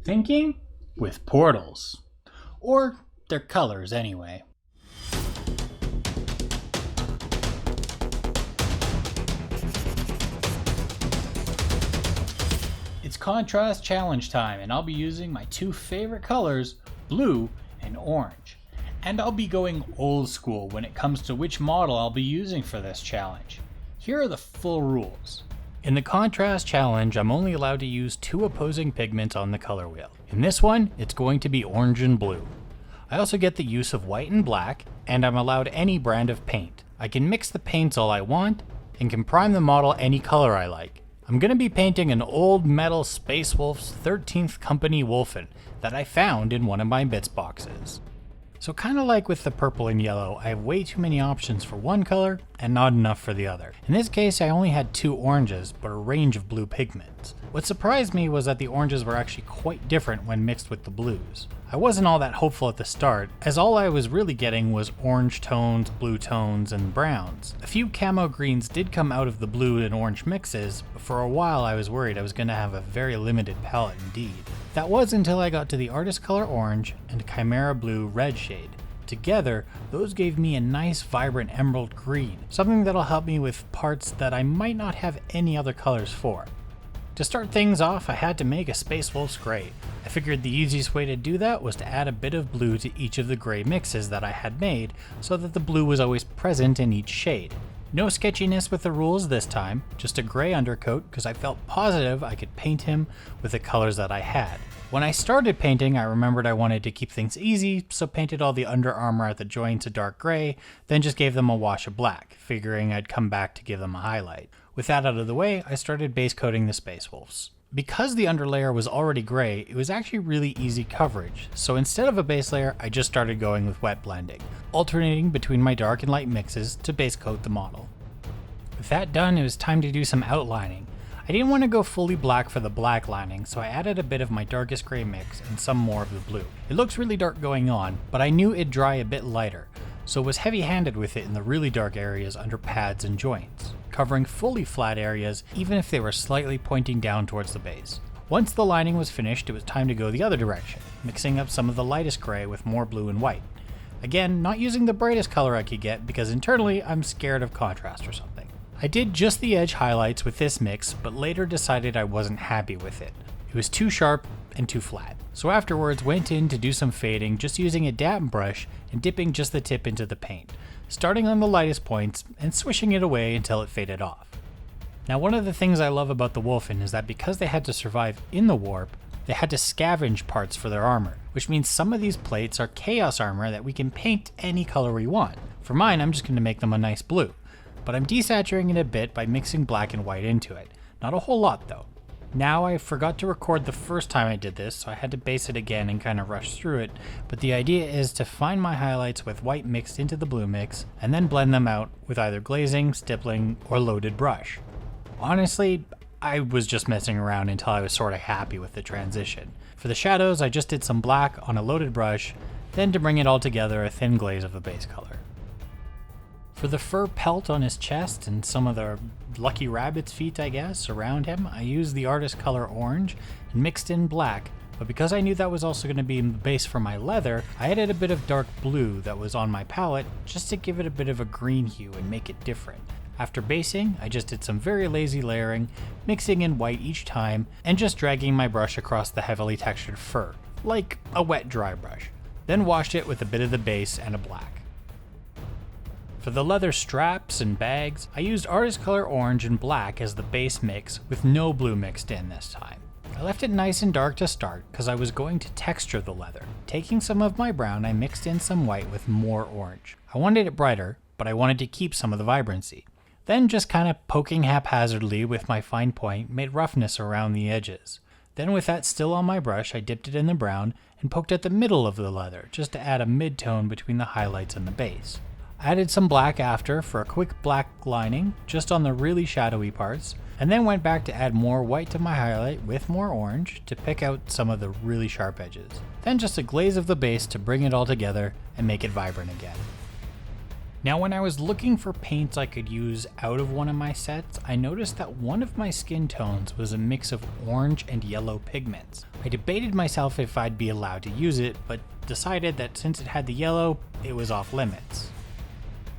Thinking with portals. Or their colors, anyway. It's contrast challenge time, and I'll be using my two favorite colors, blue and orange. And I'll be going old school when it comes to which model I'll be using for this challenge. Here are the full rules. In the contrast challenge, I'm only allowed to use two opposing pigments on the color wheel. In this one, it's going to be orange and blue. I also get the use of white and black, and I'm allowed any brand of paint. I can mix the paints all I want, and can prime the model any color I like. I'm going to be painting an old metal Space Wolf's 13th Company Wolfen that I found in one of my bits boxes. So kind of like with the purple and yellow, I have way too many options for one color and not enough for the other. In this case, I only had two oranges, but a range of blue pigments. What surprised me was that the oranges were actually quite different when mixed with the blues. I wasn't all that hopeful at the start, as all I was really getting was orange tones, blue tones, and browns. A few camo greens did come out of the blue and orange mixes, but for a while I was worried I was going to have a very limited palette indeed. That was until I got to the Artist Color Orange and Chimera Blue Red shade. Together, those gave me a nice vibrant emerald green, something that'll help me with parts that I might not have any other colors for. To start things off, I had to make a Space Wolf's gray. I figured the easiest way to do that was to add a bit of blue to each of the gray mixes that I had made, so that the blue was always present in each shade. No sketchiness with the rules this time, just a gray undercoat because I felt positive I could paint him with the colors that I had. When I started painting, I remembered I wanted to keep things easy, so painted all the under armor at the joints a dark gray, then just gave them a wash of black, figuring I'd come back to give them a highlight. With that out of the way, I started base coating the Space Wolves. Because the underlayer was already gray, it was actually really easy coverage, so instead of a base layer, I just started going with wet blending, alternating between my dark and light mixes to base coat the model. With that done, it was time to do some outlining. I didn't want to go fully black for the black lining, so I added a bit of my darkest gray mix and some more of the blue. It looks really dark going on, but I knew it'd dry a bit lighter, so was heavy-handed with it in the really dark areas under pads and joints, covering fully flat areas even if they were slightly pointing down towards the base. Once the lining was finished, it was time to go the other direction, mixing up some of the lightest gray with more blue and white. Again, not using the brightest color I could get because internally I'm scared of contrast or something. I did just the edge highlights with this mix, but later decided I wasn't happy with it. It was too sharp and too flat. So afterwards went in to do some fading just using a damp brush and dipping just the tip into the paint, starting on the lightest points and swishing it away until it faded off. Now one of the things I love about the Wolfen is that because they had to survive in the warp, they had to scavenge parts for their armor, which means some of these plates are chaos armor that we can paint any color we want. For mine, I'm just going to make them a nice blue, but I'm desaturating it a bit by mixing black and white into it. Not a whole lot though. Now I forgot to record the first time I did this, so I had to base it again and kind of rush through it, but the idea is to find my highlights with white mixed into the blue mix, and then blend them out with either glazing, stippling, or loaded brush. Honestly, I was just messing around until I was sort of happy with the transition. For the shadows, I just did some black on a loaded brush, then to bring it all together, a thin glaze of the base color. For the fur pelt on his chest and some of the lucky rabbit's feet, I guess, around him, I used the Artist Color Orange and mixed in black, but because I knew that was also going to be the base for my leather, I added a bit of dark blue that was on my palette just to give it a bit of a green hue and make it different. After basing, I just did some very lazy layering, mixing in white each time, and just dragging my brush across the heavily textured fur, like a wet dry brush. Then washed it with a bit of the base and a black. For the leather straps and bags, I used Artist Color Orange and Black as the base mix with no blue mixed in this time. I left it nice and dark to start because I was going to texture the leather. Taking some of my brown, I mixed in some white with more orange. I wanted it brighter, but I wanted to keep some of the vibrancy. Then just kind of poking haphazardly with my fine point made roughness around the edges. Then with that still on my brush, I dipped it in the brown and poked at the middle of the leather just to add a mid-tone between the highlights and the base. I added some black after for a quick black lining just on the really shadowy parts, and then went back to add more white to my highlight with more orange to pick out some of the really sharp edges. Then just a glaze of the base to bring it all together and make it vibrant again. Now when I was looking for paints I could use out of one of my sets, I noticed that one of my skin tones was a mix of orange and yellow pigments. I debated myself if I'd be allowed to use it, but decided that since it had the yellow, it was off limits.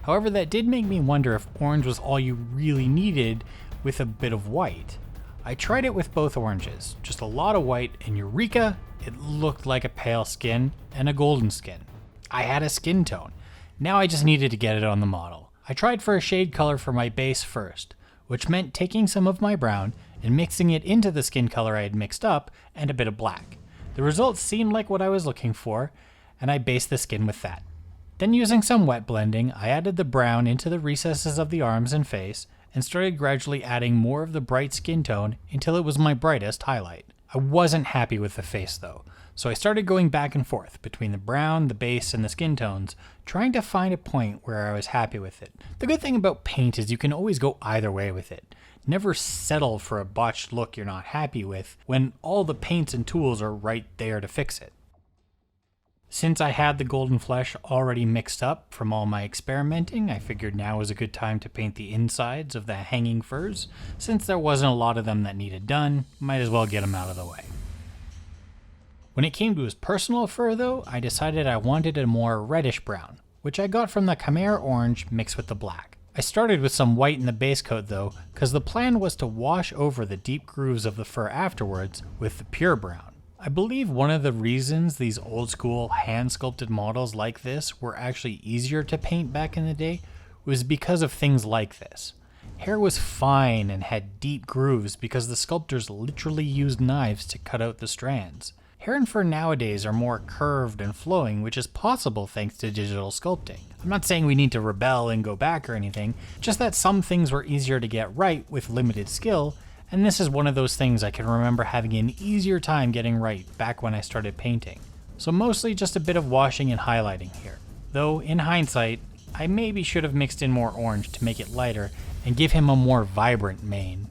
However, that did make me wonder if orange was all you really needed with a bit of white. I tried it with both oranges, just a lot of white, and eureka, it looked like a pale skin and a golden skin. I had a skin tone. Now I just needed to get it on the model. I tried for a shade color for my base first, which meant taking some of my brown and mixing it into the skin color I had mixed up and a bit of black. The results seemed like what I was looking for, and I based the skin with that. Then using some wet blending, I added the brown into the recesses of the arms and face, and started gradually adding more of the bright skin tone until it was my brightest highlight. I wasn't happy with the face though, so I started going back and forth between the brown, the base, and the skin tones, trying to find a point where I was happy with it. The good thing about paint is you can always go either way with it. Never settle for a botched look you're not happy with when all the paints and tools are right there to fix it. Since I had the golden flesh already mixed up from all my experimenting, I figured now was a good time to paint the insides of the hanging furs. Since there wasn't a lot of them that needed done, might as well get them out of the way. When it came to his personal fur though, I decided I wanted a more reddish brown, which I got from the Khmer orange mixed with the black. I started with some white in the base coat though, because the plan was to wash over the deep grooves of the fur afterwards with the pure brown. I believe one of the reasons these old school hand sculpted models like this were actually easier to paint back in the day was because of things like this. Hair was fine and had deep grooves because the sculptors literally used knives to cut out the strands. Hair and fur nowadays are more curved and flowing, which is possible thanks to digital sculpting. I'm not saying we need to rebel and go back or anything, just that some things were easier to get right with limited skill, and this is one of those things I can remember having an easier time getting right back when I started painting. So mostly just a bit of washing and highlighting here. Though in hindsight, I maybe should have mixed in more orange to make it lighter and give him a more vibrant mane.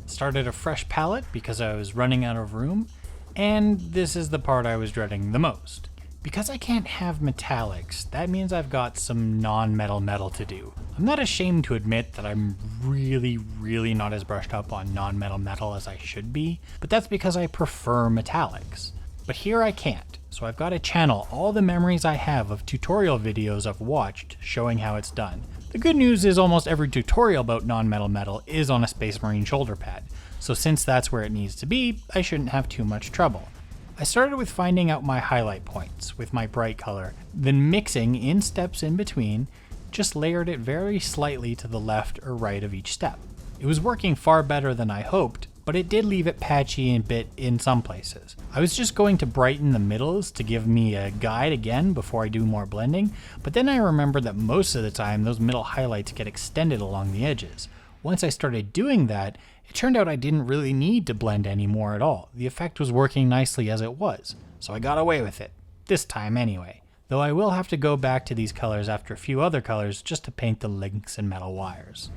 Started a fresh palette because I was running out of room, and this is the part I was dreading the most. Because I can't have metallics, that means I've got some non-metal metal to do. I'm not ashamed to admit that I'm really not as brushed up on non-metal metal as I should be, but that's because I prefer metallics. But here I can't, so I've got to channel all the memories I have of tutorial videos I've watched showing how it's done. The good news is almost every tutorial about non-metal metal is on a Space Marine shoulder pad, so since that's where it needs to be, I shouldn't have too much trouble. I started with finding out my highlight points with my bright color, then mixing in steps in between, just layered it very slightly to the left or right of each step. It was working far better than I hoped, but it did leave it patchy and bit in some places. I was just going to brighten the middles to give me a guide again before I do more blending, but then I remembered that most of the time those middle highlights get extended along the edges. Once I started doing that, it turned out I didn't really need to blend anymore at all. The effect was working nicely as it was, so I got away with it. This time anyway. Though I will have to go back to these colors after a few other colors just to paint the links and metal wires.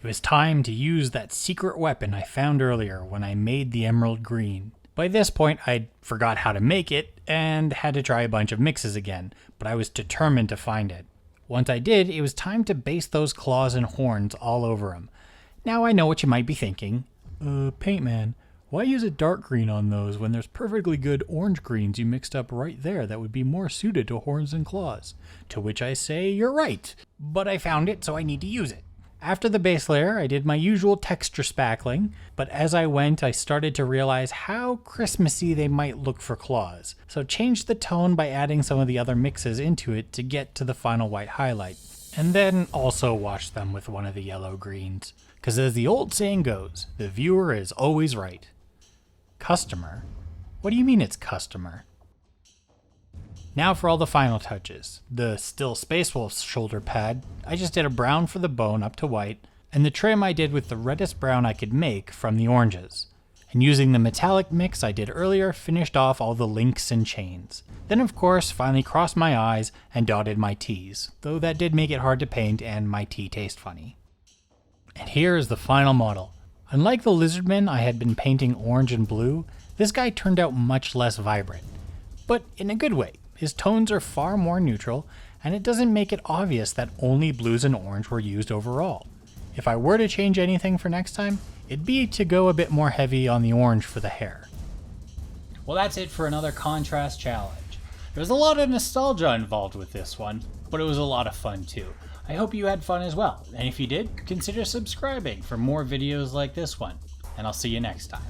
It was time to use that secret weapon I found earlier when I made the emerald green. By this point I'd forgot how to make it and had to try a bunch of mixes again, but I was determined to find it. Once I did, it was time to base those claws and horns all over them. Now I know what you might be thinking. Paint man, why use a dark green on those when there's perfectly good orange greens you mixed up right there that would be more suited to horns and claws? To which I say, you're right, but I found it so I need to use it. After the base layer, I did my usual texture spackling, but as I went, I started to realize how Christmassy they might look for claws, so changed the tone by adding some of the other mixes into it to get to the final white highlight, and then also washed them with one of the yellow greens. Because as the old saying goes, the viewer is always right. Customer? What do you mean it's customer? Now for all the final touches. The still Space Wolf shoulder pad, I just did a brown for the bone up to white, and the trim I did with the reddest brown I could make from the oranges. And using the metallic mix I did earlier, finished off all the links and chains. Then of course, finally crossed my I's and dotted my T's, though that did make it hard to paint and my tea taste funny. And here is the final model. Unlike the lizardman I had been painting orange and blue, this guy turned out much less vibrant. But in a good way. his tones are far more neutral, and it doesn't make it obvious that only blues and orange were used overall. If I were to change anything for next time, it'd be to go a bit more heavy on the orange for the hair. Well, that's it for another contrast challenge. There was a lot of nostalgia involved with this one, but it was a lot of fun too. I hope you had fun as well, and if you did, consider subscribing for more videos like this one, and I'll see you next time.